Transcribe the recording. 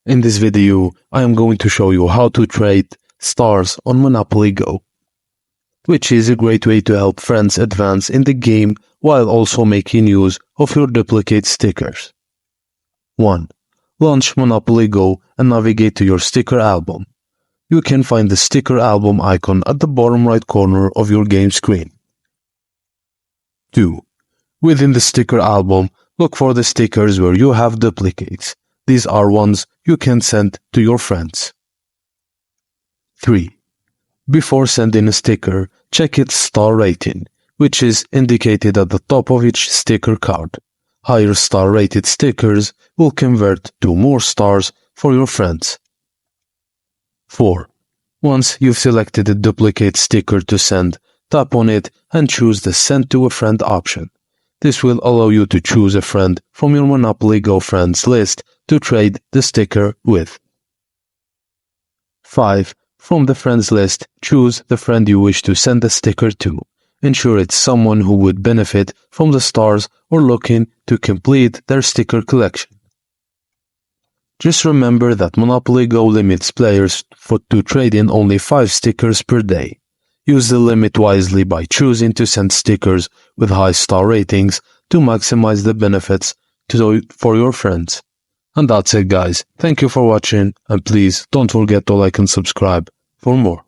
In this video, I am going to show you how to trade stars on Monopoly Go, which is a great way to help friends advance in the game while also making use of your duplicate stickers. 1. Launch Monopoly Go and navigate to your sticker album. You can find the sticker album icon at the bottom right corner of your game screen. 2. Within the sticker album, look for the stickers where you have duplicates. These are ones you can send to your friends. 3. Before sending a sticker, check its star rating, which is indicated at the top of each sticker card. Higher star rated stickers will convert to more stars for your friends. 4. Once you've selected a duplicate sticker to send, tap on it and choose the Send to a Friend option. This will allow you to choose a friend from your Monopoly Go friends list to trade the sticker with. 5. From the friends list, choose the friend you wish to send the sticker to. Ensure it's someone who would benefit from the stars or looking to complete their sticker collection. Just remember that Monopoly Go limits players to trade in only 5 stickers per day. Use the limit wisely by choosing to send stickers with high star ratings to maximize the benefits for your friends. And that's it, guys. Thank you for watching, and please don't forget to like and subscribe for more.